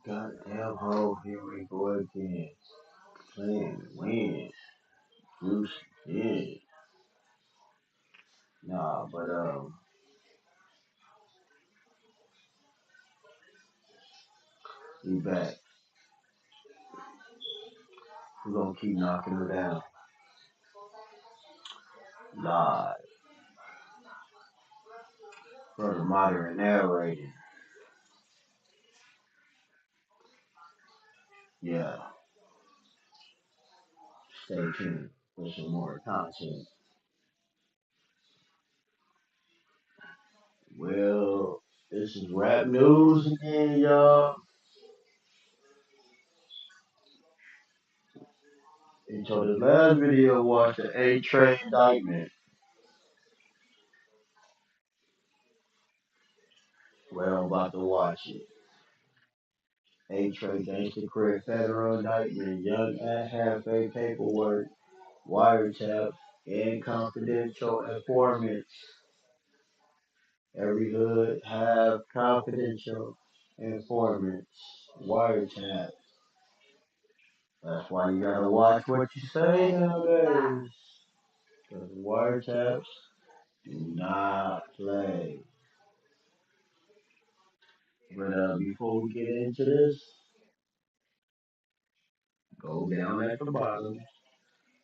Goddamn hoe, here we go again. Playing wins. Goose yeah. Nah, but we back. We're gonna keep knocking her down. Live. Brother modern narrating. Yeah. Stay tuned for some more content. Well, this is rap news again, y'all. Until the last video was the A-Trade indictment. Well, I'm about to watch it. A-Trade Gangsta Crip federal indictment, young at half-a paperwork, wiretaps, and confidential informants. Every hood have confidential informants, wiretaps. That's why you gotta watch what you say nowadays. Because wiretaps do not play. But before we get into this, go down at the bottom,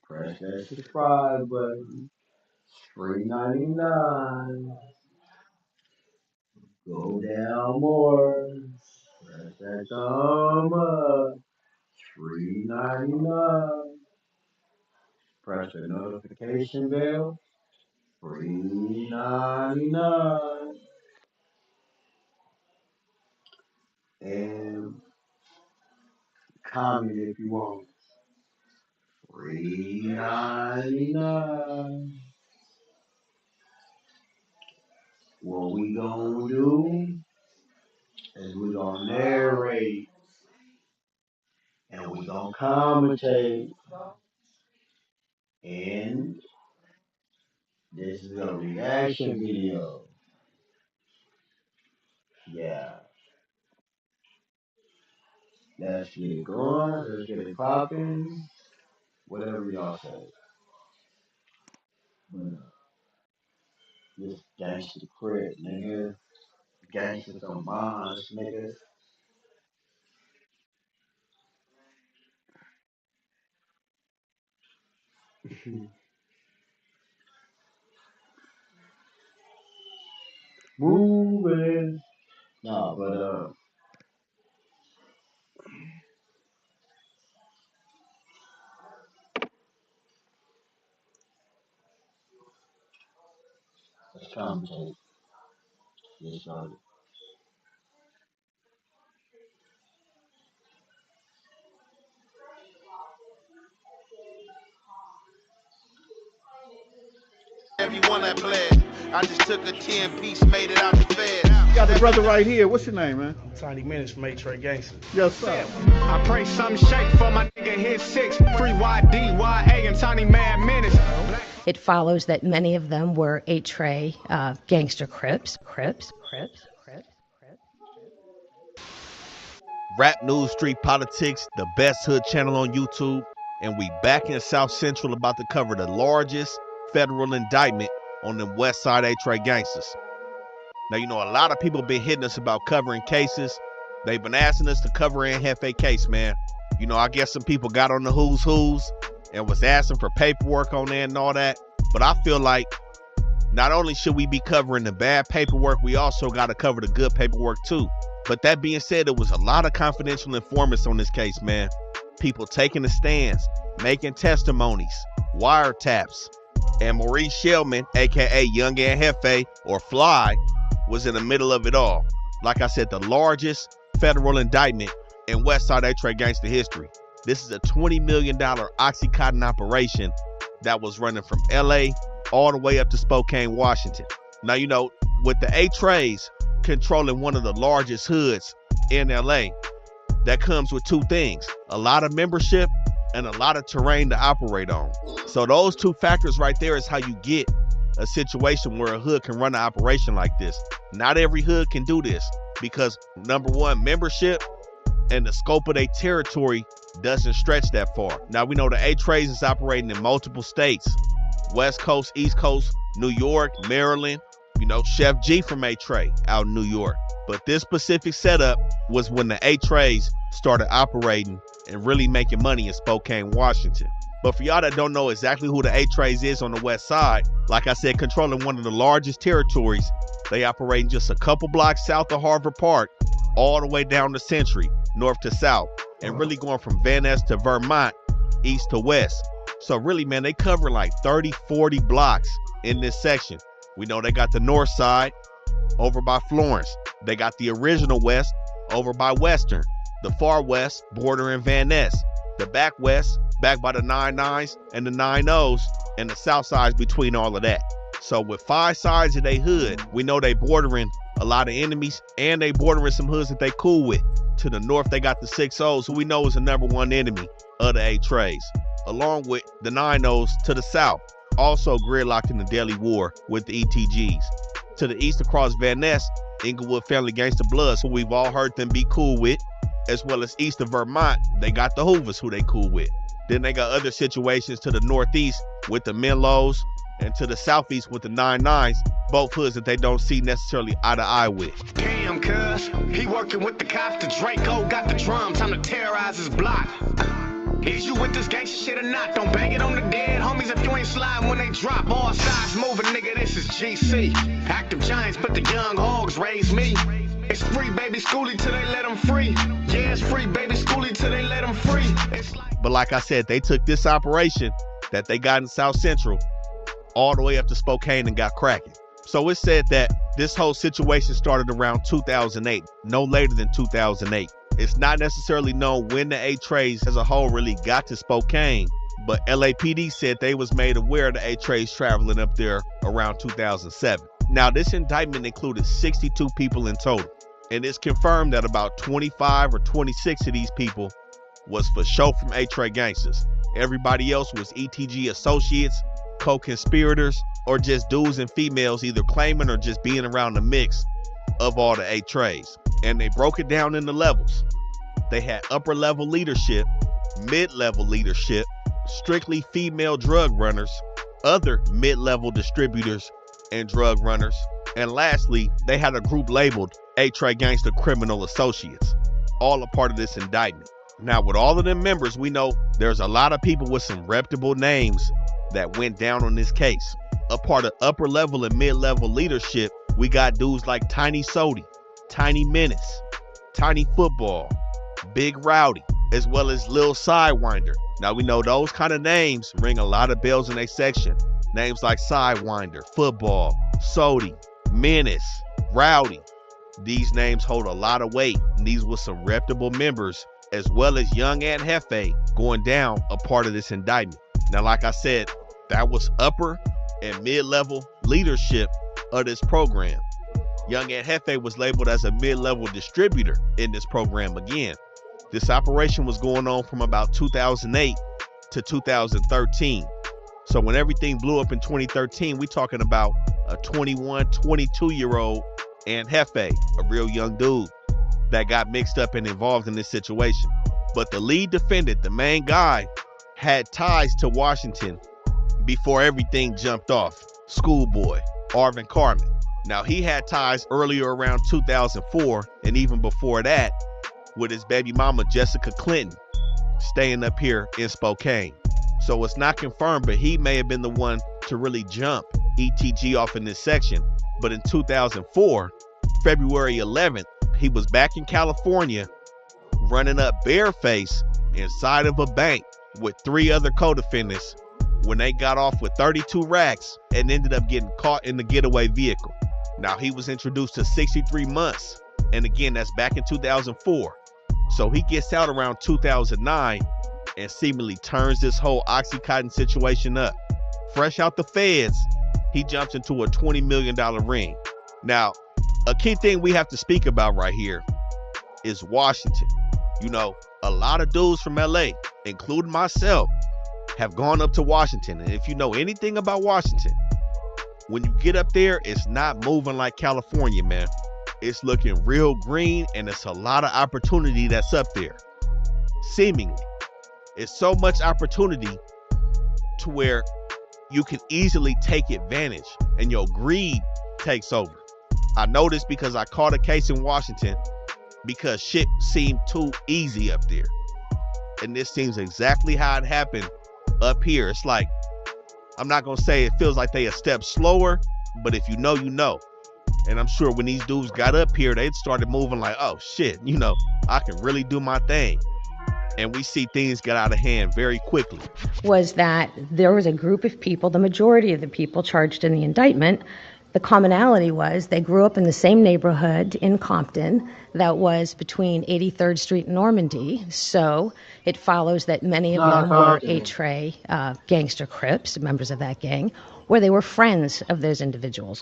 press that subscribe button. Free 99. Go down more. Press that thumb up. Free 99. Press the notification bell. Free 99. And comment if you want. Free 99. What we gonna do is we gonna narrate and we gonna commentate. And this is a reaction video. Yeah. Let's get it going. Let's get it popping. Whatever y'all say. But this gangsta Crip, nigga. Gangsta some bonds, nigga. Moving. Nah, but let's commentate. Get started. Everyone that bled. I just took a 10-piece, made it out the fed. Got the brother right here. What's your name, man? Tiny Minutes from A-Trade Gangsta. Yes, sir. I pray something shake for my nigga hit 6. Free YD, YA, and Tiny Mad Minutes. It follows that many of them were A-Tray gangster Crips. Rap news, street politics, the best hood channel on YouTube, and we back in South Central about to cover the largest federal indictment on the West Side A-Trade gangsters. Now, you know, a lot of people been hitting us about covering cases. They've been asking us to cover an Jefe case, man. You know, I guess some people got on the who's and was asking for paperwork on there and all that. But I feel like not only should we be covering the bad paperwork, we also got to cover the good paperwork too. But that being said, there was a lot of confidential informants on this case, man. People taking the stands, making testimonies, wiretaps. And Maurice Shellman, aka Young and Jefe, or Fly, was in the middle of it all. Like I said, the largest federal indictment in West Side A-Trade gangster history. This is a $20 million Oxycontin operation that was running from LA all the way up to Spokane, Washington. Now, you know, with the A-Trays controlling one of the largest hoods in LA, that comes with two things: a lot of membership and a lot of terrain to operate on. So those two factors right there is how you get a situation where a hood can run an operation like this. Not every hood can do this because, number one, membership, and the scope of their territory doesn't stretch that far. Now we know the A-Trays is operating in multiple states, West Coast, East Coast, New York, Maryland. You know, Chef G from A-Tray out in New York. But this specific setup was when the A-Trays started operating and really making money in Spokane, Washington. But for y'all that don't know exactly who the A-Trays is on the west side, like I said, controlling one of the largest territories, they operate just a couple blocks south of Harvard Park, all the way down the Century, north to south, and really going from Van Ness to Vermont, east to west. So really, man, they cover like 30, 40 blocks in this section. We know they got the north side over by Florence. They got the original west over by Western, the far west bordering Van Ness, the back west back by the 99s and the 90s, and the south sides between all of that. So with 5 sides of they hood, we know they bordering a lot of enemies, and they bordering some hoods that they cool with. To the north, they got the 6-0s, who we know is the #1 enemy of the A-Trays, along with the 9-0s to the south, also gridlocked in the deadly war with the ETGs. To the east across Van Ness, Inglewood Family Gangsta Bloods, who we've all heard them be cool with, as well as east of Vermont, they got the Hoovers, who they cool with. Then they got other situations to the northeast with the Menlos, and to the southeast with the 99s, both hoods that they don't see necessarily eye to eye with. Damn, cuz, he working with the cops, the Draco got the drum, time to terrorize his block. Is you with this gangsta shit or not? Don't bang it on the dead homies if you ain't sliding when they drop. All sides moving, nigga, this is GC. Active giants, but the young hogs raise me. It's free, baby, schoolie till they let them free. Yeah, it's free, baby, schoolie till they let them free. But like I said, they took this operation that they got in South Central all the way up to Spokane and got cracking. So it's said that this whole situation started around 2008, no later than 2008. It's not necessarily known when the A-Trays as a whole really got to Spokane, but LAPD said they was made aware of the A-Trays traveling up there around 2007. Now, this indictment included 62 people in total, and it's confirmed that about 25 or 26 of these people was for show from A-Tray gangsters. Everybody else was ETG associates, co-conspirators, or just dudes and females either claiming or just being around the mix of all the A-Trays. And they broke it down into levels. They had upper level leadership, mid-level leadership, strictly female drug runners, other mid-level distributors and drug runners, and lastly, they had a group labeled A-Tray Gangsta Criminal Associates, all a part of this indictment. Now, with all of them members, we know there's a lot of people with some reputable names that went down on this case. A part of upper level and mid-level leadership, we got dudes like Tiny Sody, Tiny Menace, Tiny Football, Big Rowdy, as well as Lil Sidewinder. Now we know those kind of names ring a lot of bells in a section. Names like Sidewinder, Football, Sody, Menace, Rowdy. These names hold a lot of weight, and these were some reputable members, as well as Young and Jefe going down a part of this indictment. Now, like I said, that was upper and mid-level leadership of this program. Young and Jefe was labeled as a mid-level distributor in this program again. This operation was going on from about 2008 to 2013. So when everything blew up in 2013, we talking about a 21, 22-year-old and Jefe, a real young dude that got mixed up and involved in this situation. But the lead defendant, the main guy, had ties to Washington before everything jumped off. Schoolboy, Arvin Carmen. Now, he had ties earlier around 2004, and even before that, with his baby mama, Jessica Clinton, staying up here in Spokane. So it's not confirmed, but he may have been the one to really jump ETG off in this section. But in 2004, February 11th, he was back in California, running up bareface inside of a bank with 3 other co-defendants when they got off with 32 racks and ended up getting caught in the getaway vehicle. Now, he was introduced to 63 months. And again, that's back in 2004. So he gets out around 2009 and seemingly turns this whole Oxycontin situation up. Fresh out the feds, he jumps into a $20 million ring. Now, a key thing we have to speak about right here is Washington. You know, a lot of dudes from LA, including myself, have gone up to Washington. And if you know anything about Washington, when you get up there, it's not moving like California, man. It's looking real green, and it's a lot of opportunity that's up there. Seemingly. It's so much opportunity to where you can easily take advantage and your greed takes over. I know this because I caught a case in Washington because shit seemed too easy up there. And this seems exactly how it happened up here. It's like, I'm not gonna say it feels like they a step slower, but if you know, you know. And I'm sure when these dudes got up here, they started moving like, oh shit, you know, I can really do my thing. And we see things get out of hand very quickly. Was that there was a group of people, the majority of the people charged in the indictment, the commonality was they grew up in the same neighborhood in Compton that was between 83rd Street and Normandy. So it follows that many of them were A-Tray gangster Crips, members of that gang, where they were friends of those individuals.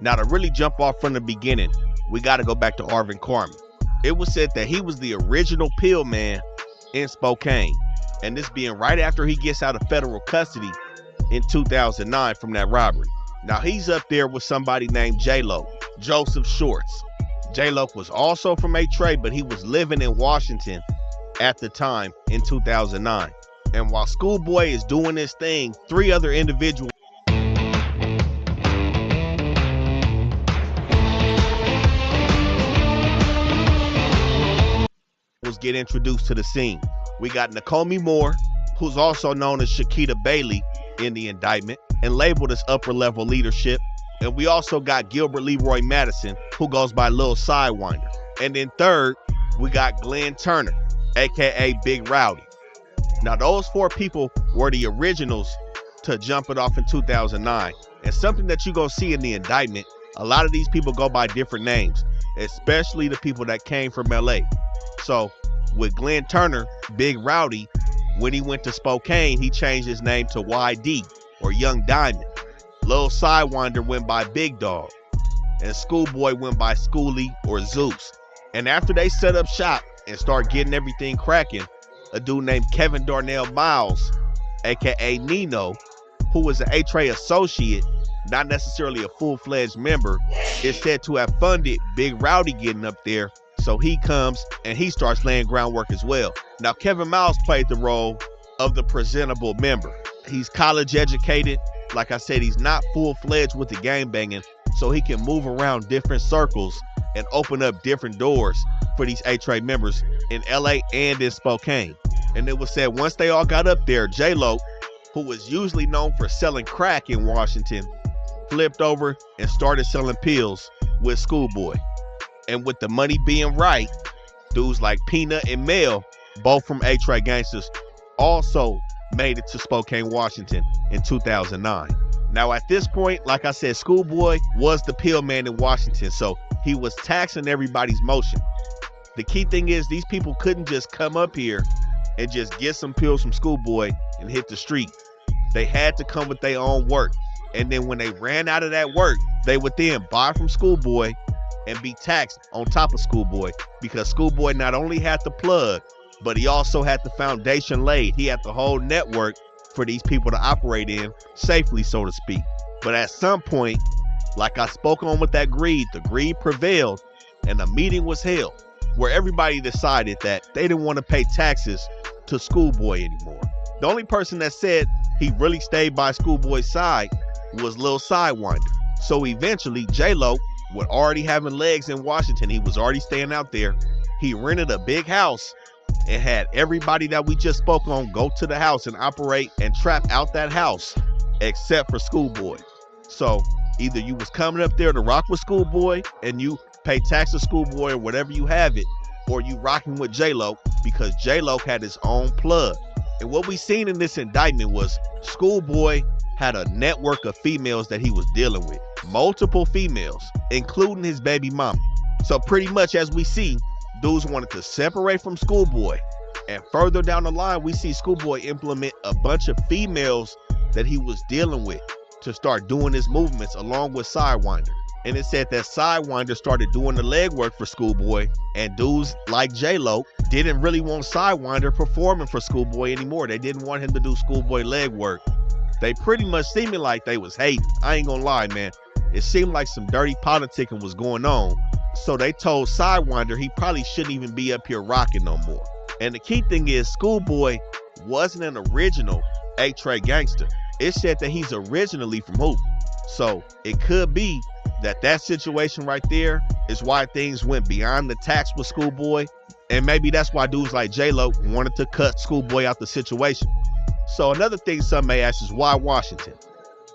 Now, to really jump off from the beginning, we got to go back to Arvin Carmen. It was said that he was the original pill man in Spokane, and this being right after he gets out of federal custody in 2009 from that robbery. Now, he's up there with somebody named J-Lo, Joseph Shorts. J-Lo was also from A-Tray, but he was living in Washington at the time in 2009. And while Schoolboy is doing this thing, 3 other individuals get introduced to the scene. We got Nakomi Moore, who's also known as Shakita Bailey in the indictment and labeled as upper level leadership. And we also got Gilbert Leroy Madison, who goes by Lil Sidewinder. And then third, we got Glenn Turner, aka Big Rowdy. Now those 4 people were the originals to jump it off in 2009. And something that you're gonna see in the indictment, a lot of these people go by different names, especially the people that came from LA. So with Glenn Turner, Big Rowdy, when he went to Spokane, he changed his name to YD, or Young Diamond. Lil Sidewinder went by Big Dog, and Schoolboy went by Schoolie or Zeus. And after they set up shop and start getting everything cracking, a dude named Kevin Darnell Miles, aka Nino, who was an A-Tray associate, not necessarily a full-fledged member, is said to have funded Big Rowdy getting up there. So he comes and he starts laying groundwork as well. Now, Kevin Miles played the role of the presentable member. He's college educated. Like I said, he's not full-fledged with the gang banging, so he can move around different circles and open up different doors for these A-Tray members in LA and in Spokane. And it was said once they all got up there, J-Lo, who was usually known for selling crack in Washington, flipped over and started selling pills with Schoolboy. And with the money being right, dudes like Peanut and Mel, both from A-Tray Gangsters, also made it to Spokane, Washington in 2009. Now at this point, like I said, Schoolboy was the pill man in Washington, so he was taxing everybody's motion. The key thing is these people couldn't just come up here and just get some pills from Schoolboy and hit the street. They had to come with their own work. And then when they ran out of that work, they would then buy from Schoolboy and be taxed on top of Schoolboy, because Schoolboy not only had the plug, but he also had the foundation laid. He had the whole network for these people to operate in safely, so to speak. But at some point, like I spoke on with that greed, the greed prevailed and a meeting was held where everybody decided that they didn't want to pay taxes to Schoolboy anymore. The only person that said he really stayed by Schoolboy's side was Lil Sidewinder. So eventually, J-Lo, with already having legs in Washington, he was already staying out there. He rented a big house and had everybody that we just spoke on go to the house and operate and trap out that house, except for Schoolboy. So either you was coming up there to rock with Schoolboy and you pay tax to Schoolboy or whatever you have it, or you rocking with J-Lo, because J-Lo had his own plug. And what we seen in this indictment was Schoolboy had a network of females that he was dealing with, multiple females, including his baby mama. So pretty much as we see, dudes wanted to separate from Schoolboy. And further down the line, we see Schoolboy implement a bunch of females that he was dealing with to start doing his movements along with Sidewinder. And it said that Sidewinder started doing the legwork for Schoolboy, and dudes like J-Lo didn't really want Sidewinder performing for Schoolboy anymore. They didn't want him to do Schoolboy legwork. They pretty much seemed like they was hating. I ain't gonna lie, man. It seemed like some dirty politicking was going on. So they told Sidewinder he probably shouldn't even be up here rocking no more. And the key thing is Schoolboy wasn't an original A-Tray gangster. It said that he's originally from Hoop. So it could be that situation right there is why things went beyond the tax with Schoolboy. And maybe that's why dudes like J-Lo wanted to cut Schoolboy out the situation. So another thing some may ask is why Washington?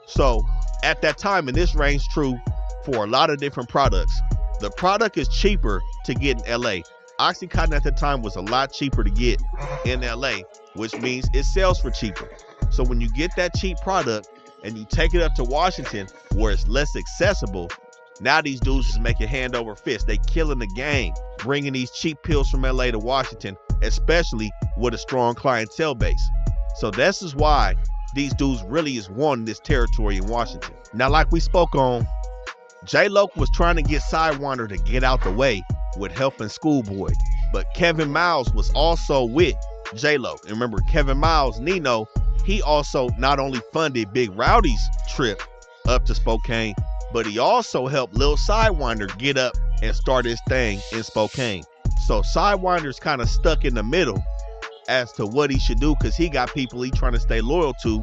So at that time, and this reigns true for a lot of different products, the product is cheaper to get in LA. Oxycontin at the time was a lot cheaper to get in LA, which means it sells for cheaper. So when you get that cheap product and you take it up to Washington where it's less accessible, now these dudes is making hand over fist. They killing the game, bringing these cheap pills from LA to Washington, especially with a strong clientele base. So this is why these dudes really is wanting this territory in Washington. Now, like we spoke on, J-Lo was trying to get Sidewinder to get out the way with helping Schoolboy, but Kevin Miles was also with J-Lo. And remember, Kevin Miles, Nino, he also not only funded Big Rowdy's trip up to Spokane, but he also helped Lil Sidewinder get up and start his thing in Spokane. So Sidewinder's kind of stuck in the middle as to what he should do, because he got people he trying to stay loyal to,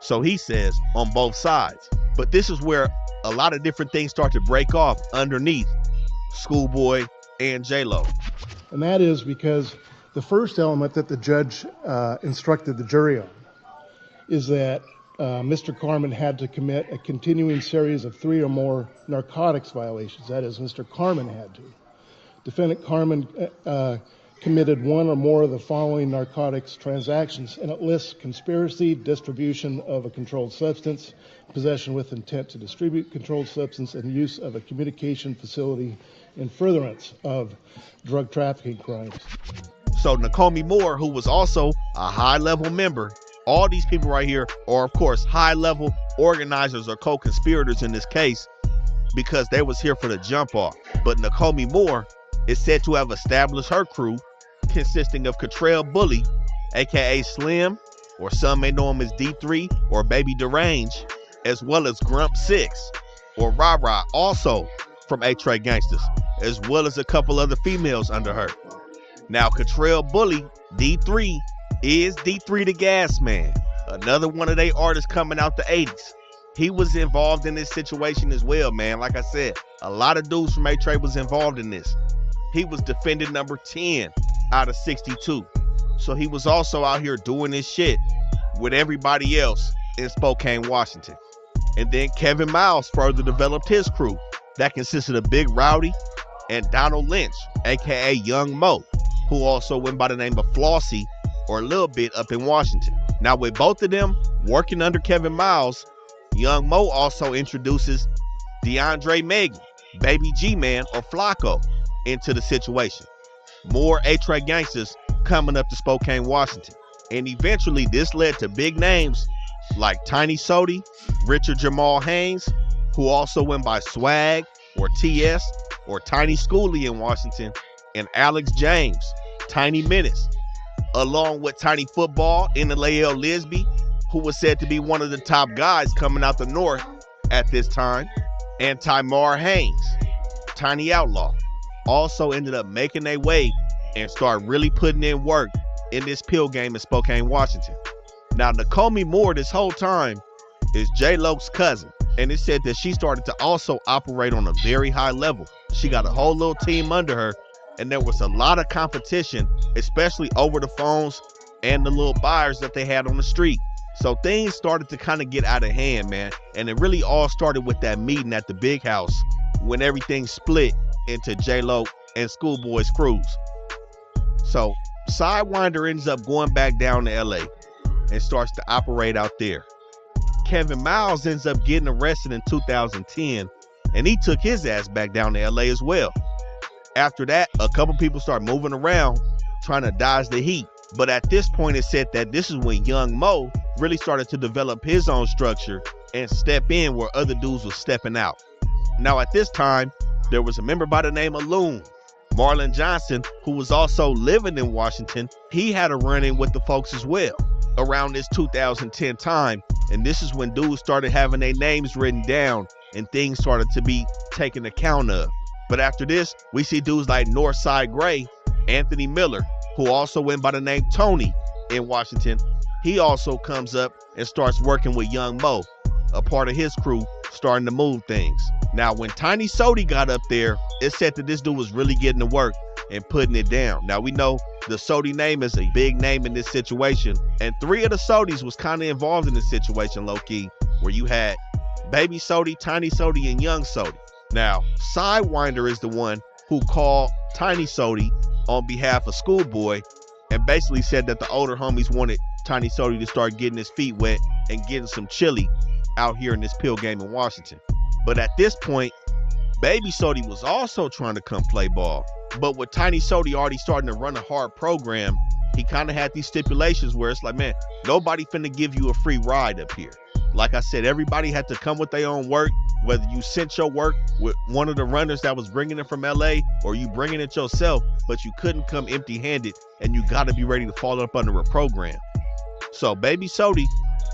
so he says, on both sides. But this is where a lot of different things start to break off underneath Schoolboy and J-Lo. And that is because the first element that the judge instructed the jury on is that Mr. Carmen had to commit a continuing series of 3 or more narcotics violations. That is, Mr. Carmen had to. Defendant Carmen committed 1 or more of the following narcotics transactions, and it lists conspiracy, distribution of a controlled substance, possession with intent to distribute controlled substance, and use of a communication facility in furtherance of drug trafficking crimes. So Nakomi Moore, who was also a high-level member, all these people right here are, of course, high-level organizers or co-conspirators in this case because they was here for the jump-off. But Nakomi Moore is said to have established her crew consisting of Cottrell Bully, aka Slim, or some may know him as D3 or Baby Derange, as well as Grump 6 or Rah-Rah, also from A-Tray Gangsters, as well as a couple other females under her. Now Cottrell Bully, D3, is D3 the Gas Man, another one of their artists coming out the 80s. He was involved in this situation as well, man. Like I said, a lot of dudes from A-Tray was involved in this. He was defendant number 10 out of 62. So he was also out here doing this shit with everybody else in Spokane, Washington. And then Kevin Miles further developed his crew that consisted of Big Rowdy and Donald Lynch, aka Young Mo, who also went by the name of Flossie or a little bit up in Washington. Now with both of them working under Kevin Miles, Young Mo also introduces DeAndre Megan, Baby G-Man or Flacco into the situation. More A-Tray gangsters coming up to Spokane, Washington. And eventually this led to big names like Tiny Sody, Richard Jamal Haynes, who also went by Swag or TS or Tiny Schoolie in Washington, and Alex James, Tiny Menace, along with Tiny Football in the Lael Lisby, who was said to be one of the top guys coming out the north at this time, and Tymar Haynes, Tiny Outlaw, also ended up making their way and start really putting in work in this pill game in Spokane, Washington. Now, Nakomi Moore this whole time is J-Lo's cousin, and it said that she started to also operate on a very high level. She got a whole little team under her, and there was a lot of competition, especially over the phones and the little buyers that they had on the street. So things started to kind of get out of hand, man, and it really all started with that meeting at the big house when everything split into J-Lo and Schoolboy's crews. So Sidewinder ends up going back down to LA and starts to operate out there. Kevin Miles ends up getting arrested in 2010, and he took his ass back down to LA as well. After that, a couple people start moving around trying to dodge the heat. But at this point, it said that this is when Young Mo really started to develop his own structure and step in where other dudes were stepping out. Now at this time, there was a member by the name of Loon, Marlon Johnson, who was also living in Washington. He had a run-in with the folks as well around this 2010 time. And this is when dudes started having their names written down and things started to be taken account of. But after this, we see dudes like Northside Gray, Anthony Miller, who also went by the name Tony in Washington. He also comes up and starts working with Young Mo, a part of his crew, starting to move things. Now, when Tiny Sody got up there, it said that this dude was really getting to work and putting it down. Now, we know the Sody name is a big name in this situation, and 3 of the Sodys was kind of involved in this situation, low-key, where you had Baby Sody, Tiny Sody, and Young Sody. Now, Sidewinder is the one who called Tiny Sody on behalf of Schoolboy and basically said that the older homies wanted Tiny Sody to start getting his feet wet and getting some chili out here in this pill game in Washington. But at this point, Baby Sody was also trying to come play ball. But with Tiny Sody already starting to run a hard program, he kind of had these stipulations where it's like, man, nobody finna give you a free ride up here. Like I said, everybody had to come with their own work, whether you sent your work with one of the runners that was bringing it from LA or you bringing it yourself, but you couldn't come empty-handed, and you got to be ready to fall up under a program. So Baby Sody,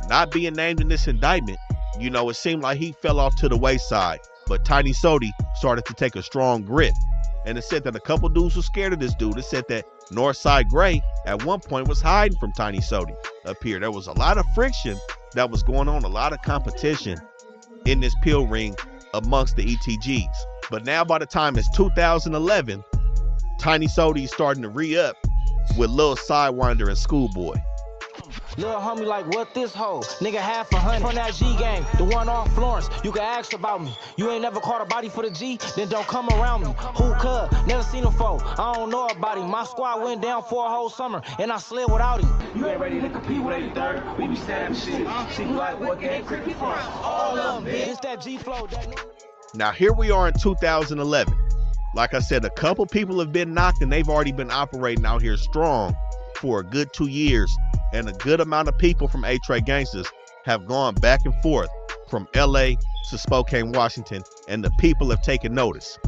not being named in this indictment, you know, it seemed like he fell off to the wayside, but Tiny Sody started to take a strong grip. And it said that a couple dudes were scared of this dude. It said that Northside Gray at one point was hiding from Tiny Sody up here. There was a lot of friction that was going on, a lot of competition in this pill ring amongst the ETGs. But now by the time it's 2011, Tiny Sody's starting to re-up with Lil Sidewinder and Schoolboy. Little homie like, what this hoe? Nigga, half 100 from that G gang, the one off Florence. You can ask about me. You ain't never caught a body for the G, then don't come around me. Who could? Never seen him before. I don't know about him. My squad went down for a whole summer, and I slid without him. You ain't ready to compete with 83rd. We be stabbing shit. See like what gang Crip from? All of them, bitch. It's that G flow. Now here we are in 2011. Like I said, a couple people have been knocked, and they've already been operating out here strong for a good 2 years. And a good amount of people from A-Tray Gangsters have gone back and forth from LA to Spokane, Washington, and the people have taken notice.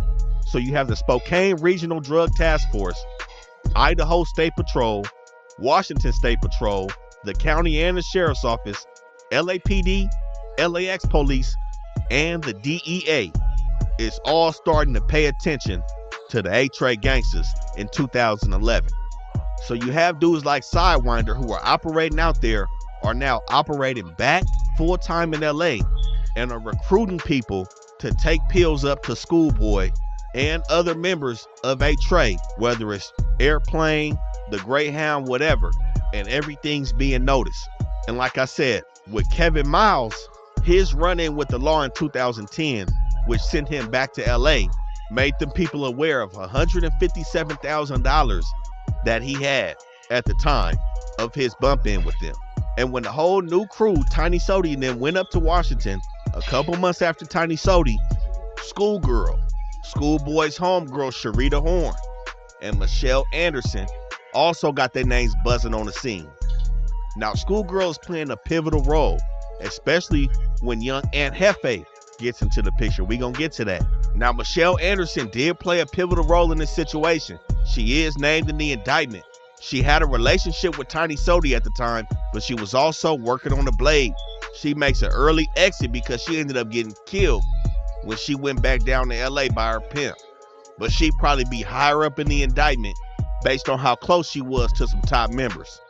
So you have the Spokane Regional Drug Task Force, Idaho State Patrol, Washington State Patrol, the county and the sheriff's office, LAPD, LAX police, and the DEA is all starting to pay attention to the A-Tray Gangsters in 2011. So you have dudes like Sidewinder who are operating out there are now operating back full-time in LA and are recruiting people to take pills up to Schoolboy and other members of A-Tray, whether it's Airplane, the Greyhound, whatever, and everything's being noticed. And like I said, with Kevin Miles, his run-in with the law in 2010, which sent him back to LA, made them people aware of $157,000 that he had at the time of his bump in with them. And when the whole new crew, Tiny Sody and them, went up to Washington a couple months after Tiny Sody, Schoolgirl, Schoolboy's homegirl Sharita Horn, and Michelle Anderson also got their names buzzing on the scene. Now Schoolgirl is playing a pivotal role, especially when young Aunt Jefe gets into the picture. We gonna get to that. Now Michelle Anderson did play a pivotal role in this situation. She is named in the indictment. She had a relationship with Tiny Sody at the time, but she was also working on the blade. She makes an early exit because she ended up getting killed when she went back down to LA by her pimp. But she'd probably be higher up in the indictment based on how close she was to some top members.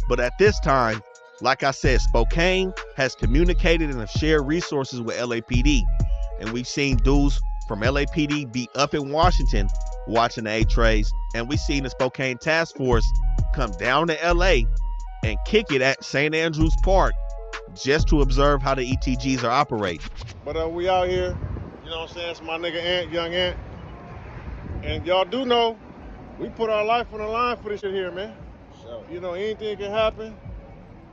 But at this time, like I said, Spokane has communicated and have shared resources with LAPD. And we've seen dudes from LAPD be up in Washington watching the A-Trays, and we've seen the Spokane Task Force come down to LA and kick it at St. Andrews Park just to observe how the ETGs are operating. But we out here, you know what I'm saying? It's my nigga Ant, young Ant. And y'all do know, we put our life on the line for this shit here, man. So, you know, anything can happen.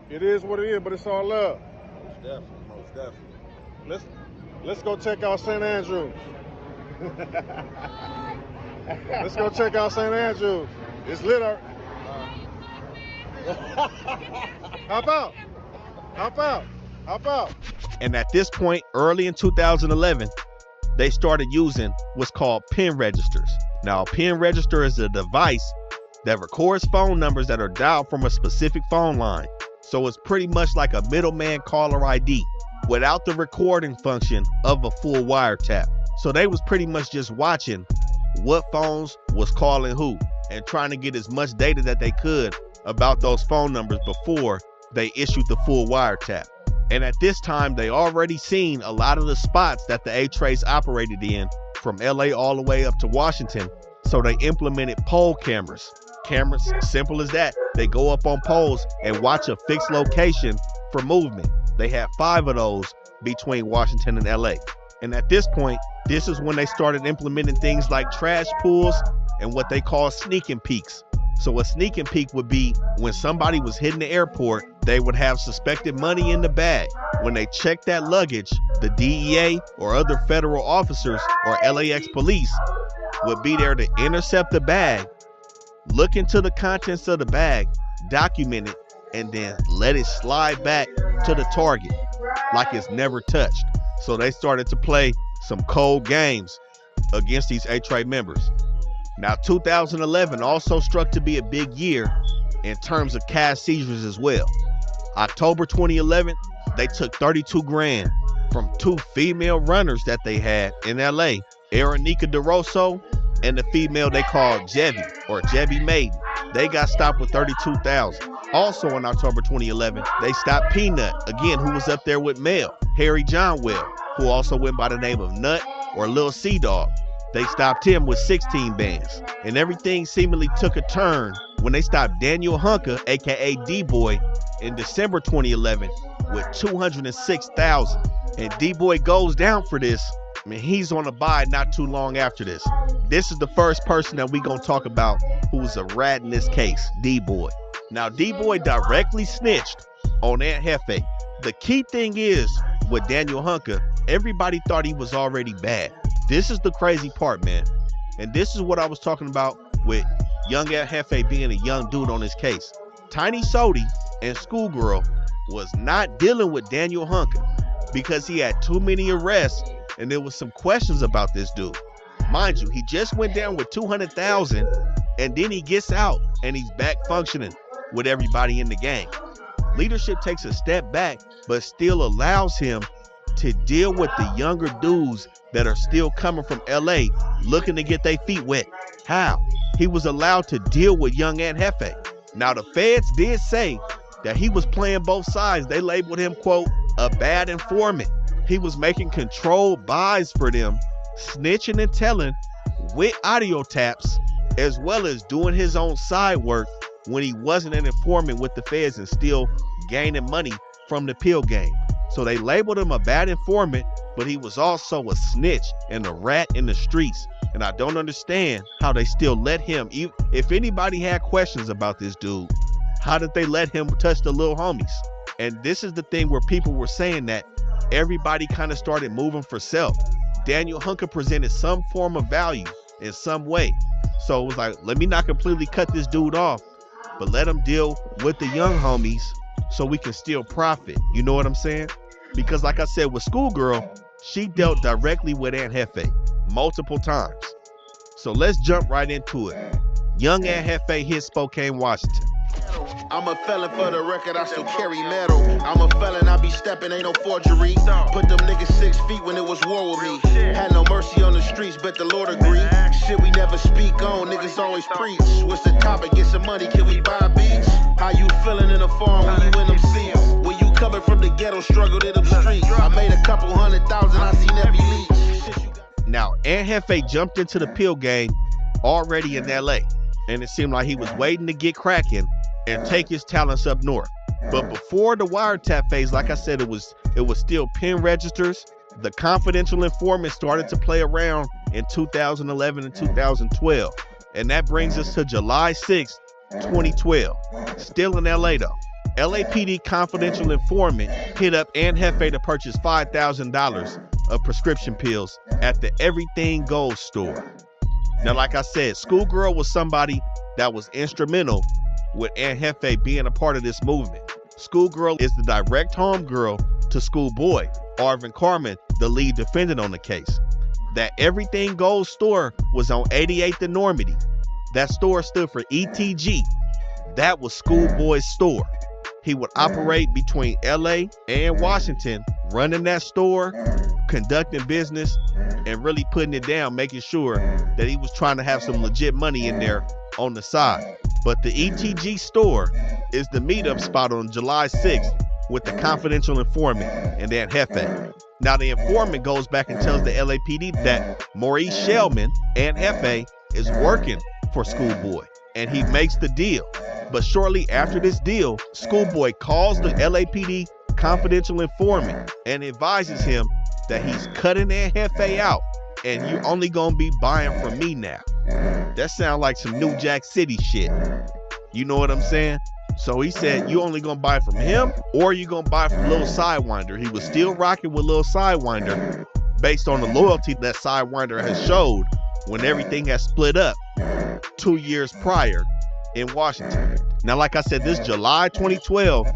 It is what it is, but it's all love. Most definitely. Let's go check out St. Andrews. Let's go check out St. Andrews. It's lit up. Hop out. And at this point, early in 2011, they started using what's called PIN registers. Now, a PIN register is a device that records phone numbers that are dialed from a specific phone line. So it's pretty much like a middleman caller ID without the recording function of a full wiretap. So they was pretty much just watching what phones was calling who and trying to get as much data that they could about those phone numbers before they issued the full wiretap. And at this time, they already seen a lot of the spots that the A-Trace operated in from LA all the way up to Washington. So they implemented pole cameras. Cameras, simple as that. They go up on poles and watch a fixed location for movement. They had 5 of those between Washington and LA. And at this point, this is when they started implementing things like trash pulls and what they call sneaking peeks. So a sneaking peek would be when somebody was hitting the airport, they would have suspected money in the bag. When they checked that luggage, the DEA or other federal officers or LAX police would be there to intercept the bag, look into the contents of the bag, document it, and then let it slide back to the target like it's never touched. So they started to play some cold games against these A-Trace members. Now, 2011 also struck to be a big year in terms of cash seizures as well. October 2011, they took 32 grand from 2 female runners that they had in LA, Aronika DeRosso and the female they called Jefe or Jefe Maiden. They got stopped with 32,000. Also in October 2011, they stopped Peanut, again, who was up there with Mel, Harry Johnwell, who also went by the name of Nut or Lil Sea Dog. They stopped him with 16 bands. And everything seemingly took a turn when they stopped Daniel Hunker, aka D-Boy, in December 2011 with 206,000. And D-Boy goes down for this. I mean, he's on a bye not too long after this. This is the first person that we gonna talk about who's a rat in this case, D-Boy. Now, D-Boy directly snitched on Aunt Jefe. The key thing is, with Daniel Hunker, everybody thought he was already bad. This is the crazy part, man. And this is what I was talking about with young Aunt Jefe being a young dude on this case. Tiny Sody and Schoolgirl was not dealing with Daniel Hunker because he had too many arrests and there was some questions about this dude. Mind you, he just went down with 200,000 and then he gets out and he's back functioning with everybody in the gang. Leadership takes a step back, but still allows him to deal with the younger dudes that are still coming from LA looking to get their feet wet. How? He was allowed to deal with young Aunt Jefe. Now, the feds did say that he was playing both sides. They labeled him, quote, a bad informant. He was making controlled buys for them, snitching and telling with audio taps, as well as doing his own side work when he wasn't an informant with the feds and still gaining money from the pill game. So they labeled him a bad informant, but he was also a snitch and a rat in the streets. And I don't understand how they still let him, even if anybody had questions about this dude, how did they let him touch the little homies? And this is the thing where people were saying that everybody kind of started moving for self. Daniel Hunker presented some form of value in some way. So it was like, let me not completely cut this dude off, but let him deal with the young homies so we can still profit. You know what I'm saying? Because like I said, with Schoolgirl, she dealt directly with Aunt Jefe multiple times. So let's jump right into it. Young Aunt Jefe hit Spokane, Washington. I'm a felon for the record, I still carry metal. I'm a felon, I be stepping, ain't no forgery. Put them niggas 6 feet when it was war with me. Had no mercy on the streets, but the Lord agreed. Shit we never speak on, niggas always preach. What's the topic? Get some money, can we buy beats? How you feeling in the farm when you in them seats? When you coming from the ghetto, struggled in them streets. I made a couple 100,000, I seen every leak. Now, Aunt Jefe jumped into the pill game already in LA, and it seemed like he was waiting to get cracking and take his talents up north. But before the wiretap phase, like I said, it was still pen registers. The confidential informant started to play around in 2011 and 2012. And that brings us to July 6th, 2012. Still in LA though. LAPD confidential informant hit up Aunt Jefe to purchase $5,000 of prescription pills at the Everything Gold store. Now, like I said, Schoolgirl was somebody that was instrumental with Aunt Jefe being a part of this movement. Schoolgirl is the direct homegirl to Schoolboy, Arvin Carmen, the lead defendant on the case. That Everything Gold store was on 88th and Normandy. That store stood for ETG. That was Schoolboy's store. He would operate between LA and Washington, running that store, conducting business and really putting it down, making sure that he was trying to have some legit money in there on the side. But the ETG store is the meetup spot on July 6th with the confidential informant and then Jefe. Now the informant goes back and tells the LAPD that Maurice Shellman and Jefe is working for Schoolboy, and he makes the deal. But shortly after this deal, Schoolboy calls the LAPD confidential informant and advises him that he's cutting their Jefe out and you only gonna be buying from me now. That sounds like some New Jack City shit. You know what I'm saying? So he said, you only gonna buy from him or you gonna buy from Lil Sidewinder. He was still rocking with Lil Sidewinder based on the loyalty that Sidewinder has showed when everything has split up 2 years prior in Washington. Now, like I said, this July 2012,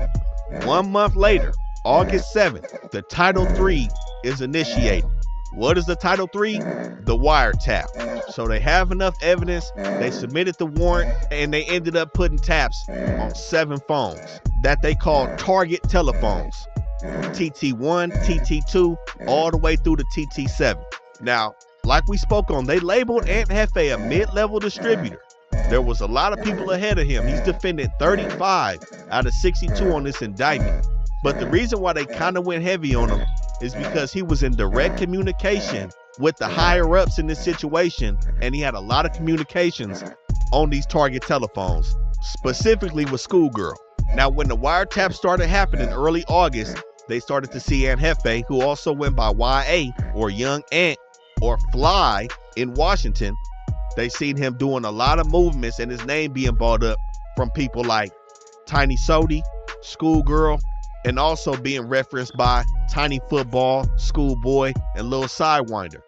1 month later, August 7th, the Title III is initiated. What is the Title III? The wiretap. So they have enough evidence, they submitted the warrant, and they ended up putting taps on 7 phones that they called target telephones. TT1, TT2, all the way through to TT7. Now, like we spoke on, they labeled Ant Jefe a mid-level distributor. There was a lot of people ahead of him. He's defended 35 out of 62 on this indictment. But the reason why they kind of went heavy on him is because he was in direct communication with the higher ups in this situation, and he had a lot of communications on these target telephones, specifically with Schoolgirl. Now, when the wiretap started happening early August, they started to see Ant Jefe, who also went by YA or Young Ant or Fly in Washington. They seen him doing a lot of movements and his name being brought up from people like Tiny Sody, Schoolgirl, and also being referenced by Tiny Football, Schoolboy, and Lil Sidewinder.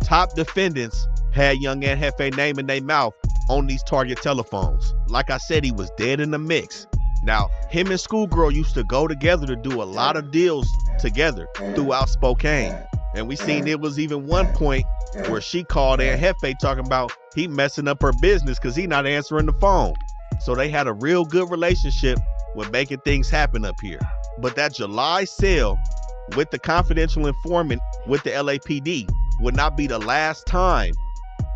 Top defendants had Young Ant Jefe name in their mouth on these target telephones. Like I said, he was dead in the mix. Now, him and Schoolgirl used to go together to do a lot of deals together throughout Spokane. And we seen it was even one point where she called Ant Jefe talking about he messing up her business because he not answering the phone. So they had a real good relationship with making things happen up here. But that July sale with the confidential informant with the LAPD would not be the last time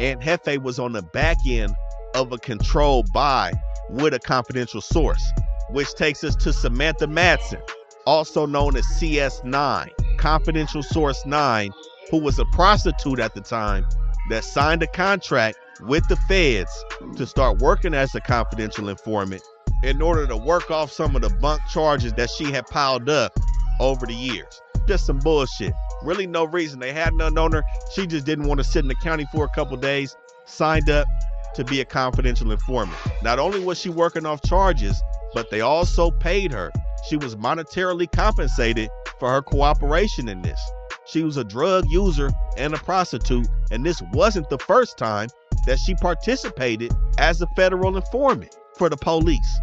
Ant Jefe was on the back end of a controlled buy with a confidential source, which takes us to Samantha Madsen, also known as CS9, Confidential Source 9, who was a prostitute at the time that signed a contract with the feds to start working as a confidential informant in order to work off some of the bunk charges that she had piled up over the years. Just some bullshit. Really no reason. They had none on her. She just didn't want to sit in the county for a couple days, signed up to be a confidential informant. Not only was she working off charges, but they also paid her. She was monetarily compensated for her cooperation in this. She was a drug user and a prostitute, and this wasn't the first time that she participated as a federal informant for the police.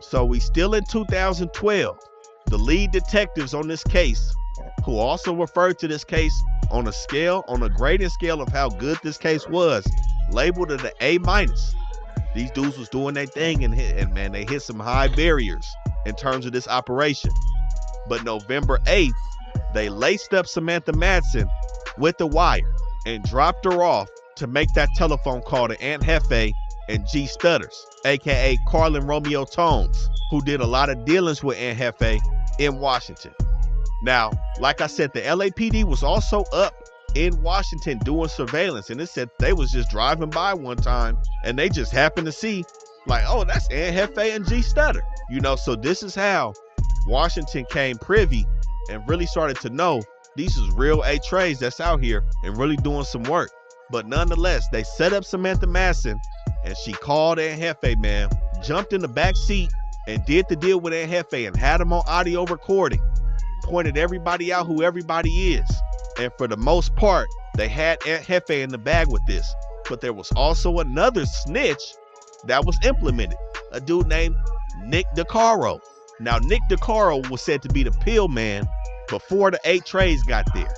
So we still in 2012. The lead detectives on this case, who also referred to this case on a grading scale of how good this case was, labeled it an A-. These dudes was doing their thing and man, they hit some high barriers in terms of this operation. But November 8th, they laced up Samantha Madsen with the wire and dropped her off to make that telephone call to Ant Jefe and G Stutters, aka Carlin Romeo Tones, who did a lot of dealings with Ant Jefe in Washington. Now, like I said, the LAPD was also up in Washington doing surveillance, and it said they was just driving by one time and they just happened to see like, oh, that's Ant Jefe and G Stutter. You know, so this is how Washington came privy and really started to know these is real A-Trays that's out here and really doing some work. But nonetheless, they set up Samantha Madsen and she called Ant Jefe, man, jumped in the back seat and did the deal with Ant Jefe and had him on audio recording, pointed everybody out who everybody is. And for the most part, they had Ant Jefe in the bag with this. But there was also another snitch that was implemented, a dude named Nick DeCaro. Now, Nick DeCaro was said to be the pill man before the A-Trays got there.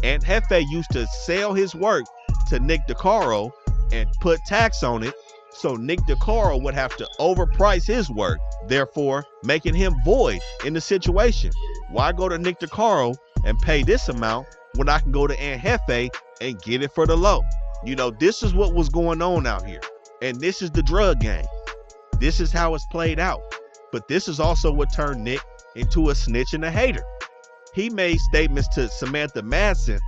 Ant Jefe used to sell his work to Nick DeCaro and put tax on it, so Nick DeCaro would have to overprice his work, therefore making him void in the situation. Why go to Nick DeCaro and pay this amount when I can go to Aunt Jefe and get it for the low. You know, this is what was going on out here. And this is the drug game. This is how it's played out. But this is also what turned Nick into a snitch and a hater. He made statements to Samantha Madsen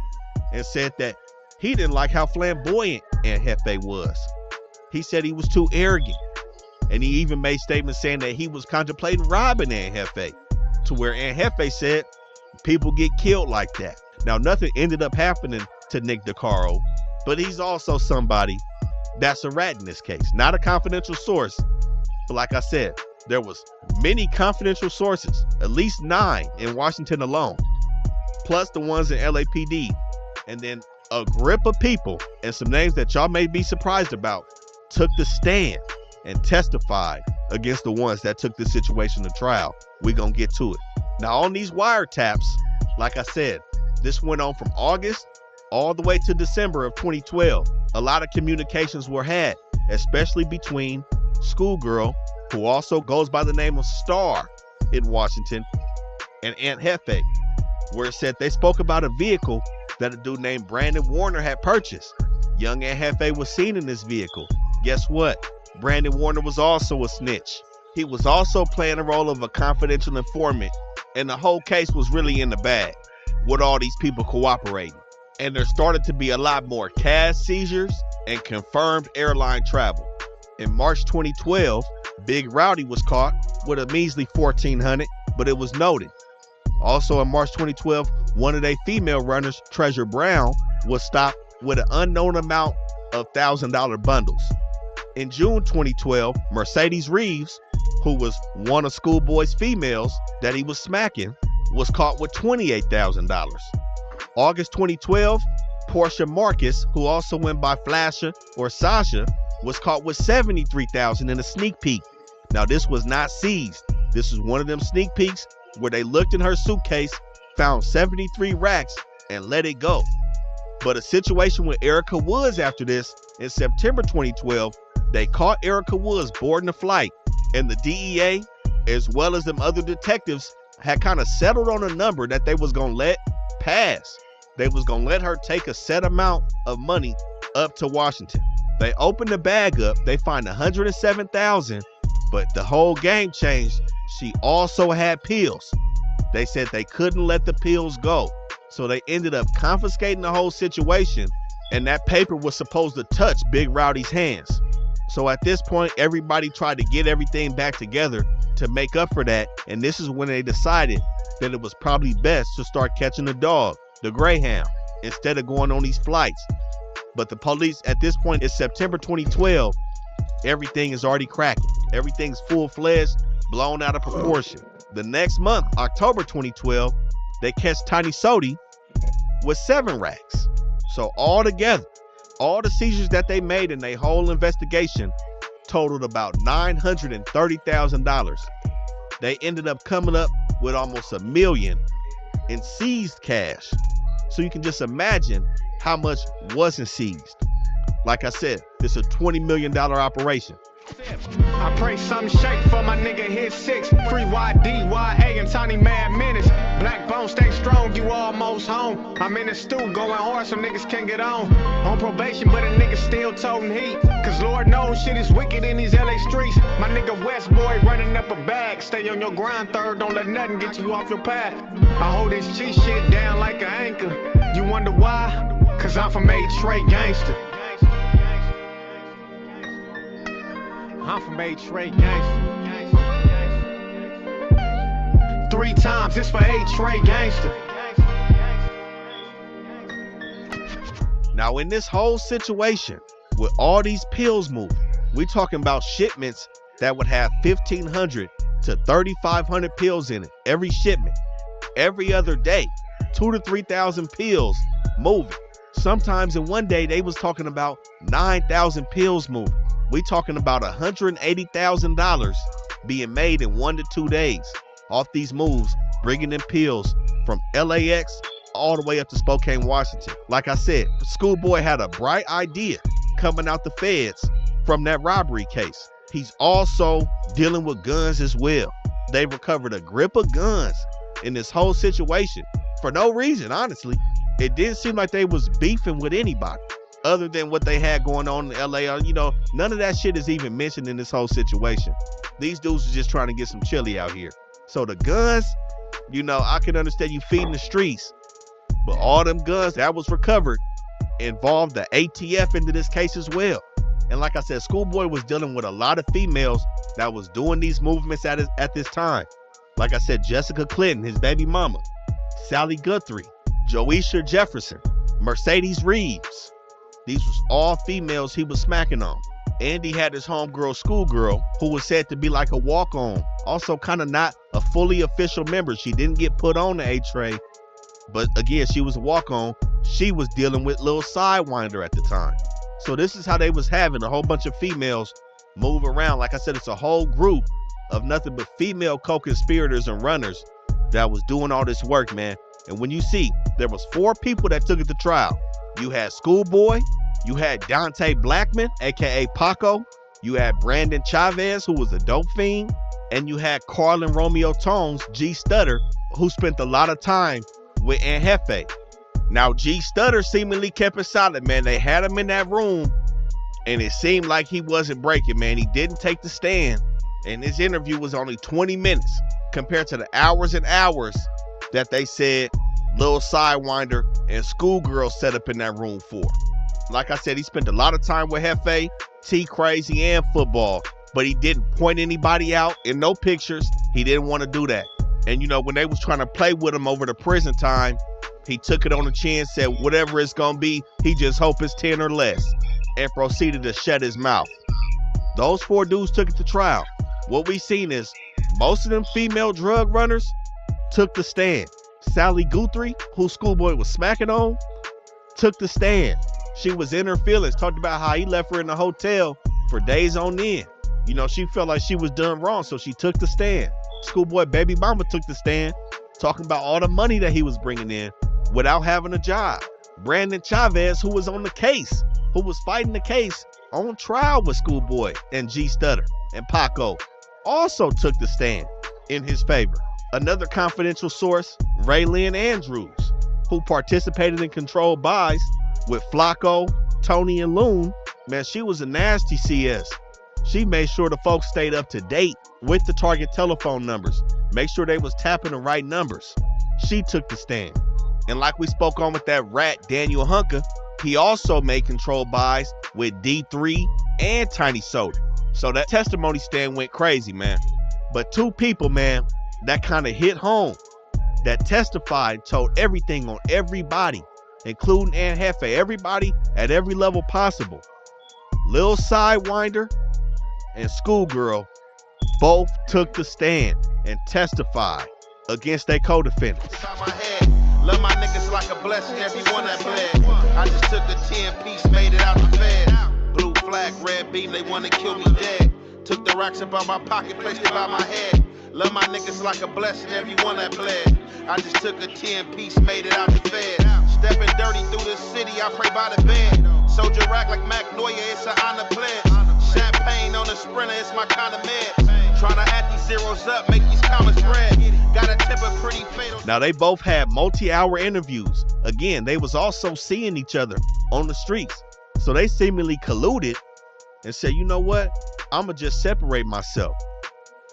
and said that he didn't like how flamboyant Aunt Jefe was. He said he was too arrogant. And he even made statements saying that he was contemplating robbing Aunt Jefe, to where Aunt Jefe said, people get killed like that. Now, nothing ended up happening to Nick DeCaro, but he's also somebody that's a rat in this case. Not a confidential source, but like I said, there was many confidential sources, at least 9 in Washington alone, plus the ones in LAPD, and then a grip of people and some names that y'all may be surprised about took the stand and testified against the ones that took this situation to trial. We're gonna get to it. Now, on these wiretaps, like I said, this went on from August all the way to December of 2012. A lot of communications were had, especially between Schoolgirl, who also goes by the name of Star in Washington, and Aunt Jefe, where it said they spoke about a vehicle that a dude named Brandon Warner had purchased. Young Aunt Jefe was seen in this vehicle. Guess what? Brandon Warner was also a snitch. He was also playing the role of a confidential informant, and the whole case was really in the bag with all these people cooperating. And there started to be a lot more cash seizures and confirmed airline travel. In March 2012, Big Rowdy was caught with a measly $1,400, but it was noted. Also in March 2012, one of their female runners, Treasure Brown, was stopped with an unknown amount of $1,000 bundles. In June 2012, Mercedes Reeves, who was one of Schoolboy's females that he was smacking, was caught with $28,000. August 2012, Portia Marcus, who also went by Flasha or Sasha, was caught with $73,000 in a sneak peek. Now, this was not seized. This is one of them sneak peeks where they looked in her suitcase, found 73 racks, and let it go. But a situation with Erica Woods after this, in September 2012, they caught Erica Woods boarding a flight, and the DEA, as well as them other detectives, had kind of settled on a number that they was gonna let pass. They was gonna let her take a set amount of money up to Washington. They opened the bag up, they find $107,000, but the whole game changed. She also had pills. They said they couldn't let the pills go, so they ended up confiscating the whole situation, and that paper was supposed to touch Big Rowdy's hands. So at this point, everybody tried to get everything back together to make up for that, and this is when they decided that it was probably best to start catching the dog, the Greyhound, instead of going on these flights. But the police, at this point, it's September 2012, everything is already cracking. Everything's full-fledged, blown out of proportion. The next month, October 2012, they catch Tiny Sodi with 7 racks. So all together, all the seizures that they made in their whole investigation totaled about $930,000. They ended up coming up with almost $1 million in seized cash. So you can just imagine how much wasn't seized. Like I said, it's a $20 million operation. I pray some shake for my nigga hit 6. Free YD, YA, and Tiny Mad Menace. Black bone, stay strong, you almost home. I'm in the stew, going hard, some niggas can't get on. On probation, but a nigga still toting heat. Cause Lord knows shit is wicked in these LA streets. My nigga West Boy running up a bag. Stay on your grind, third, don't let nothing get you off your path. I hold this cheat shit down like an anchor. You wonder why? Cause I'm from A-Trey Gangsta. I'm from A-Trey Gangsta. 3 times, it's for A-Trey Gangsta. Now, in this whole situation, with all these pills moving, we talking about shipments that would have 1,500 to 3,500 pills in it every shipment, every other day, 2,000 to 3,000 pills moving. Sometimes in one day, they was talking about 9,000 pills moving. We talking about $180,000 being made in 1 to 2 days off these moves, bringing in pills from LAX all the way up to Spokane, Washington. Like I said, Schoolboy had a bright idea coming out the feds from that robbery case. He's also dealing with guns as well. They recovered a grip of guns in this whole situation for no reason, honestly. It didn't seem like they was beefing with anybody other than what they had going on in LA. You know, none of that shit is even mentioned in this whole situation. These dudes are just trying to get some chili out here. So the guns, you know, I can understand you feeding the streets, but all them guns that was recovered involved the ATF into this case as well. And like I said, Schoolboy was dealing with a lot of females that was doing these movements at this time. Like I said, Jessica Clinton, his baby mama, Sally Guthrie, Joisha Jefferson, Mercedes Reeves. These was all females he was smacking on. And he had his homegirl, Schoolgirl, who was said to be like a walk-on. Also kind of not a fully official member. She didn't get put on the A-Tray, but again, she was a walk-on. She was dealing with Lil Sidewinder at the time. So this is how they was having a whole bunch of females move around. Like I said, it's a whole group of nothing but female co-conspirators and runners that was doing all this work, man. And when you see, there was 4 people that took it to trial. You had Schoolboy, you had Dante Blackman, aka Paco, you had Brandon Chavez, who was a dope fiend, and you had Carlin Romeo Tones, G Stutter, who spent a lot of time with Aunt Jefe. Now, G Stutter seemingly kept it solid, man. They had him in that room, and it seemed like he wasn't breaking, man. He didn't take the stand, and his interview was only 20 minutes compared to the hours and hours that they said Lil Sidewinder and Schoolgirl set up in that room for. Like I said, he spent a lot of time with Jefe, T-Crazy, and football, but he didn't point anybody out in no pictures. He didn't want to do that. And, you know, when they was trying to play with him over the prison time, he took it on the chin, said whatever it's going to be, he just hope it's 10 or less, and proceeded to shut his mouth. Those 4 dudes took it to trial. What we seen is most of them female drug runners took the stand. Sally Guthrie, who Schoolboy was smacking on, took the stand. She was in her feelings, talked about how he left her in the hotel for days on end. You know, she felt like she was done wrong, so she took the stand. Schoolboy baby mama took the stand, talking about all the money that he was bringing in without having a job. Brandon Chavez, who was on the case, who was fighting the case on trial with Schoolboy and G Stutter and Paco, also took the stand in his favor. Another confidential source, Raylyn Andrews, who participated in controlled buys with Flacco, Tony, and Loon. Man, she was a nasty CS. She made sure the folks stayed up to date with the target telephone numbers, make sure they was tapping the right numbers. She took the stand. And like we spoke on with that rat, Daniel Hunker, he also made controlled buys with D3 and Tiny Soda. So that testimony stand went crazy, man. But 2 people, man, that kind of hit home, that testified, told everything on everybody, including Aunt Jefe, everybody at every level possible. Lil Sidewinder and Schoolgirl both took the stand and testified against their co-defendants. Love my niggas like a blessing, everyone that bled. I just took a 10-piece, made it out the fed. Blue flag, red beam, they wanna kill me dead. Took the racks up out my pocket, placed it by my head. Love my niggas like a blessing, everyone that bled. I just took a 10-piece, made it out the fed. Stepping dirty through the city, I pray by the bed. Soldier rack like Magnolia, it's an honor pledge. Champagne on the Sprinter, it's my kind of meds. Trying to add these zeros up, make these commas red. Got a temper pretty fatal. Now they both had multi-hour interviews. Again, they was also seeing each other on the streets. So they seemingly colluded and said, you know what? I'ma just separate myself.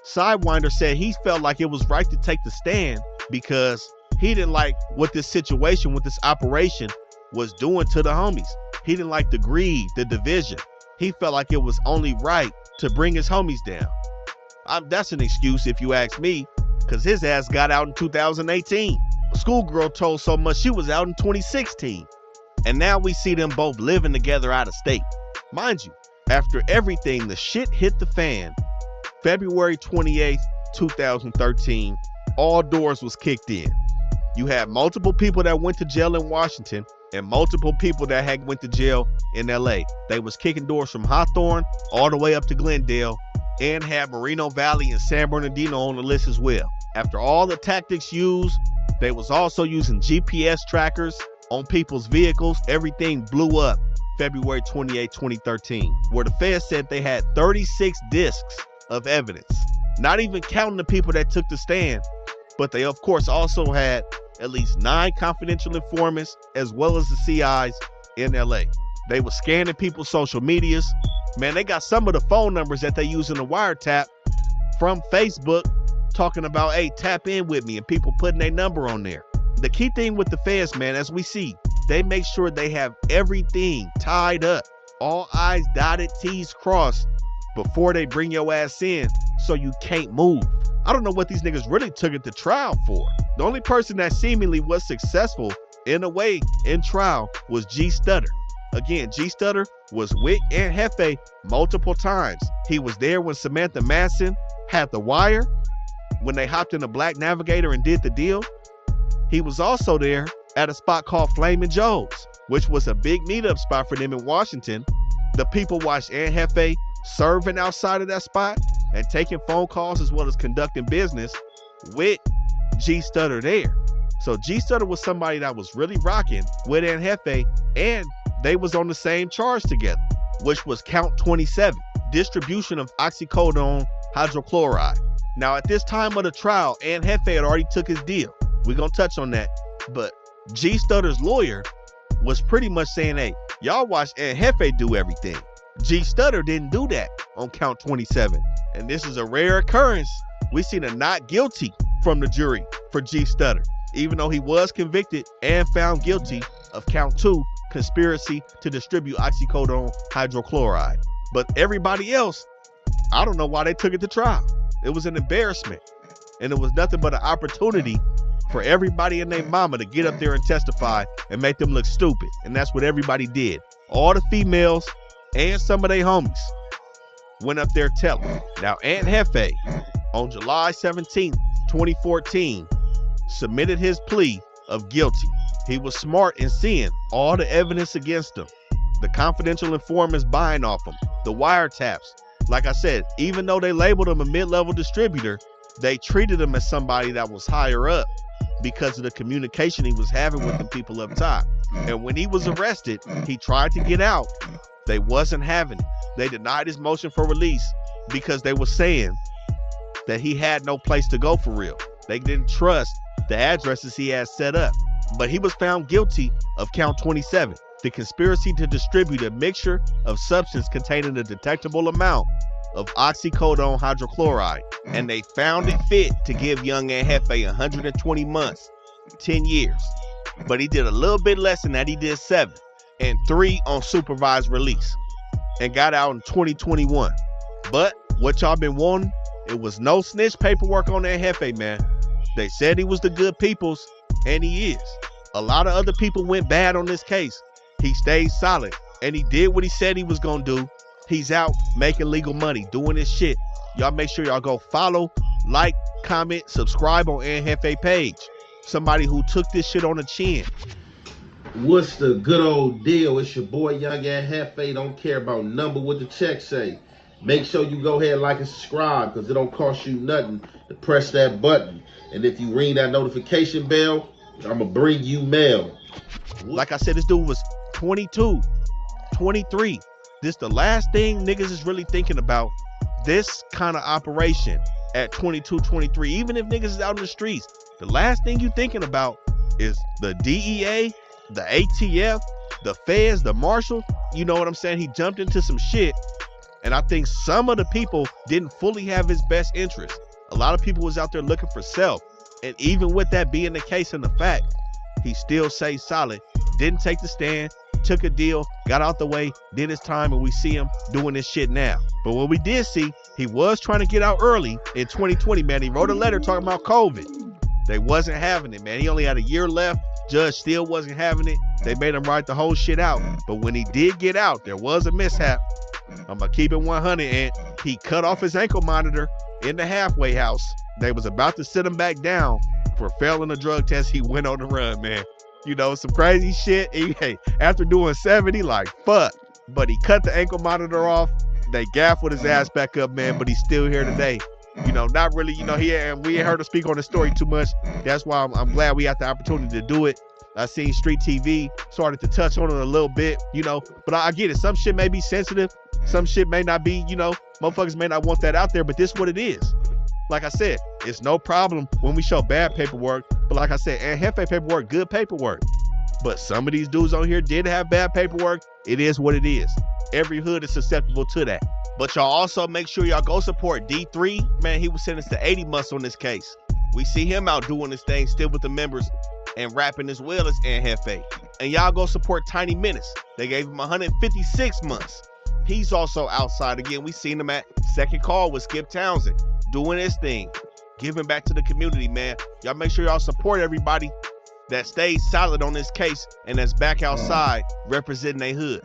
Sidewinder said he felt like it was right to take the stand because he didn't like what this situation with this operation was doing to the homies. He didn't like the greed, the division. He felt like it was only right to bring his homies down. That's an excuse if you ask me, because his ass got out in 2018. Schoolgirl told so much she was out in 2016. And now we see them both living together out of state. Mind you, after everything, the shit hit the fan. February 28th, 2013, all doors was kicked in. You had multiple people that went to jail in Washington and multiple people that had went to jail in LA. They was kicking doors from Hawthorne all the way up to Glendale and had Moreno Valley and San Bernardino on the list as well. After all the tactics used, they was also using GPS trackers on people's vehicles. Everything blew up February 28, 2013, where the feds said they had 36 discs of evidence, not even counting the people that took the stand, but they of course also had at least 9 confidential informants as well as the CIs in LA. They were scanning people's social medias. Man, they got some of the phone numbers that they use in the wiretap from Facebook talking about, hey, tap in with me, and people putting their number on there. The key thing with the feds, man, as we see, they make sure they have everything tied up, all I's dotted, T's crossed before they bring your ass in so you can't move. I don't know what these niggas really took it to trial for. The only person that seemingly was successful in a way in trial was G Stutter. Again, G Stutter was with Aunt Jefe multiple times. He was there when Samantha Manson had the wire, when they hopped in a black Navigator and did the deal. He was also there at a spot called Flamin' Joe's, which was a big meetup spot for them in Washington. The people watched Aunt Jefe serving outside of that spot and taking phone calls as well as conducting business with G Stutter there. So G Stutter was somebody that was really rocking with Aunt Jefe, and they was on the same charge together, which was count 27, distribution of oxycodone hydrochloride. Now, at this time of the trial, Aunt Jefe had already took his deal. We're going to touch on that. But G Stutter's lawyer was pretty much saying, hey, y'all watch Aunt Jefe do everything. G Stutter didn't do that on count 27. And this is a rare occurrence. We seen a not guilty from the jury for G Stutter, even though he was convicted and found guilty of count 2, conspiracy to distribute oxycodone hydrochloride. But everybody else, I don't know why they took it to trial. It was an embarrassment, and it was nothing but an opportunity for everybody and their mama to get up there and testify and make them look stupid. And that's what everybody did. All the females and some of their homies went up there telling. Now, Aunt Jefe, on July 17th, 2014, submitted his plea of guilty. He was smart in seeing all the evidence against him, the confidential informants buying off him, the wiretaps. Like I said, even though they labeled him a mid-level distributor, they treated him as somebody that was higher up because of the communication he was having with the people up top. And when he was arrested, he tried to get out. They wasn't having it. They denied his motion for release because they were saying that he had no place to go for real. They didn't trust the addresses he had set up. But he was found guilty of count 27, the conspiracy to distribute a mixture of substance containing a detectable amount of oxycodone hydrochloride. And they found it fit to give young Aunt Jefe 120 months, 10 years. But he did a little bit less than that. He did 7 and 3 on supervised release and got out in 2021. But what y'all been wanting, it was no snitch paperwork on Aunt Jefe, man. They said he was the good people's, and he is. A lot of other people went bad on this case. He stayed solid, and he did what he said he was gonna do. He's out making legal money, doing his shit. Y'all make sure y'all go follow, like, comment, subscribe on Aunt Jefe page. Somebody who took this shit on the chin. What's the good old deal? It's your boy Young Aunt Jefe. Don't care about number what the check say. Make sure you go ahead, like, and subscribe, because it don't cost you nothing to press that button. And if you ring that notification bell, I'm going to bring you mail. Like I said, this dude was 22, 23. This the last thing niggas is really thinking about. This kind of operation at 22, 23. Even if niggas is out in the streets, the last thing you thinking about is the DEA, the ATF, the feds, the marshal. You know what I'm saying? He jumped into some shit. And I think some of the people didn't fully have his best interest. A lot of people was out there looking for self. And even with that being the case and the fact, he still stayed solid, didn't take the stand, took a deal, got out the way, did his time, and we see him doing this shit now. But what we did see, he was trying to get out early in 2020, man. He wrote a letter talking about COVID. They wasn't having it, man. He only had a year left. Judge still wasn't having it. They made him write the whole shit out. But when he did get out, there was a mishap. I'm gonna keep it 100, and he cut off his ankle monitor in the halfway house. They was about to sit him back down for failing a drug test. He went on the run, man. You know, some crazy shit. Hey, after doing 70, like, fuck. But he cut the ankle monitor off. They gaffled his ass back up, man, but he's still here today. You know, not really, you know, we ain't heard him speak on the story too much. That's why I'm glad we had the opportunity to do it. I seen Street TV started to touch on it a little bit, you know, but I get it. Some shit may be sensitive. Some shit may not be, you know, motherfuckers may not want that out there, but this is what it is. Like I said, it's no problem when we show bad paperwork But like I said, and Jefe paperwork, good paperwork. But some of these dudes on here did have bad paperwork. It is what it is. Every hood is susceptible to that. But y'all also make sure y'all go support D3. Man, he was sentenced to 80 months on this case. We see him out doing this thing still with the members and rapping as well as Jefe. And y'all go support Tiny Menace. They gave him 156 months. He's also outside again. We seen him at Second Call with Skip Townsend doing his thing, giving back to the community, man. Y'all make sure y'all support everybody that stays solid on this case and that's back outside representing their hood.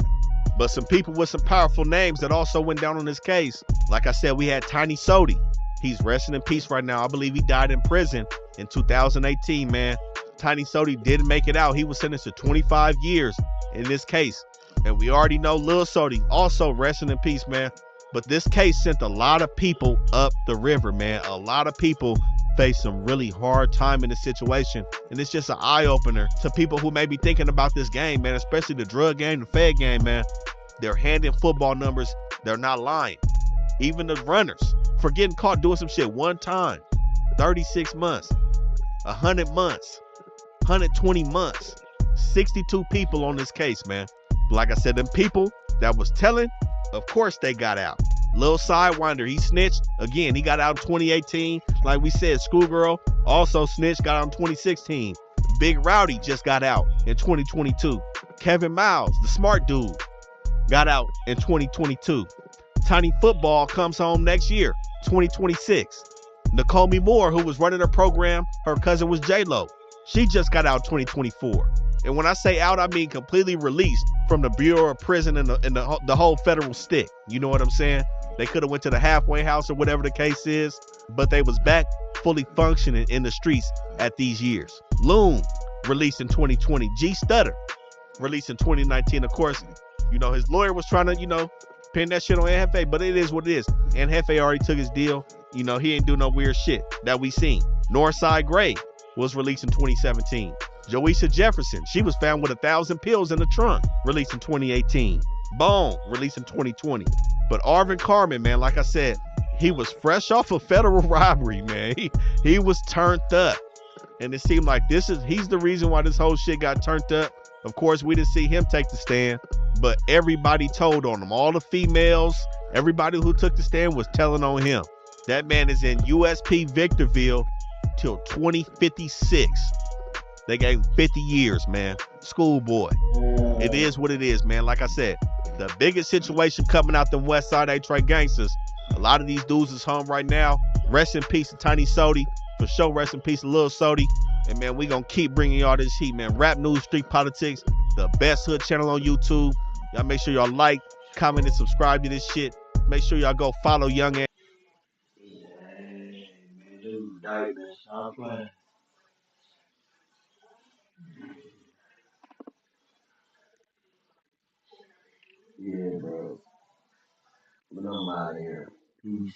But some people with some powerful names that also went down on this case. Like I said, we had Tiny Sodi. He's resting in peace right now. I believe he died in prison in 2018, man. Tiny Sodi didn't make it out. He was sentenced to 25 years in this case. And we already know Lil Sodi also resting in peace, man. But this case sent a lot of people up the river, man. A lot of people face some really hard time in this situation. And it's just an eye-opener to people who may be thinking about this game, man, especially the drug game, the fed game, man. They're handing football numbers. They're not lying. Even the runners for getting caught doing some shit one time, 36 months, 100 months, 120 months, 62 people on this case, man. Like I said, them people that was telling, of course they got out. Lil Sidewinder, he snitched. Again, he got out in 2018. Like we said, Schoolgirl also snitched, got out in 2016. Big Rowdy just got out in 2022. Kevin Miles, the smart dude, got out in 2022. Tiny Football comes home next year, 2026. Nakomi Moore, who was running her program, her cousin was J-Lo. She just got out 2024. And when I say out, I mean completely released from the Bureau of Prison and the whole federal stick. You know what I'm saying? They could have went to the halfway house or whatever the case is, but they was back fully functioning in the streets at these years. Loon, released in 2020. G Stutter, released in 2019. Of course, you know, his lawyer was trying to, you know, pin that shit on Jefe, but it is what it is. And Jefe already took his deal. You know, he ain't do no weird shit that we seen. Northside Gray was released in 2017. Joisha Jefferson, she was found with 1,000 pills in the trunk, released in 2018. Bone, released in 2020. But Arvin Carmen, man, like I said, he was fresh off of federal robbery, man. He was turned up. And it seemed like he's the reason why this whole shit got turned up. Of course, we didn't see him take the stand, but everybody told on him. All the females, everybody who took the stand was telling on him. That man is in USP Victorville till 2056. They gave him 50 years, man. Schoolboy. It is what it is, man. Like I said, the biggest situation coming out them West Side A-Train gangsters. A lot of these dudes is home right now. Rest in peace to Tiny Sodi. For sure, rest in peace to Lil Sodi. And, man, we going to keep bringing y'all this heat, man. Rap News, Street Politics, the best hood channel on YouTube. Y'all make sure y'all like, comment, and subscribe to this shit. Make sure y'all go follow Young Ant. Indictment, stop playing. Yeah, bro. But I'm out of here. Peace.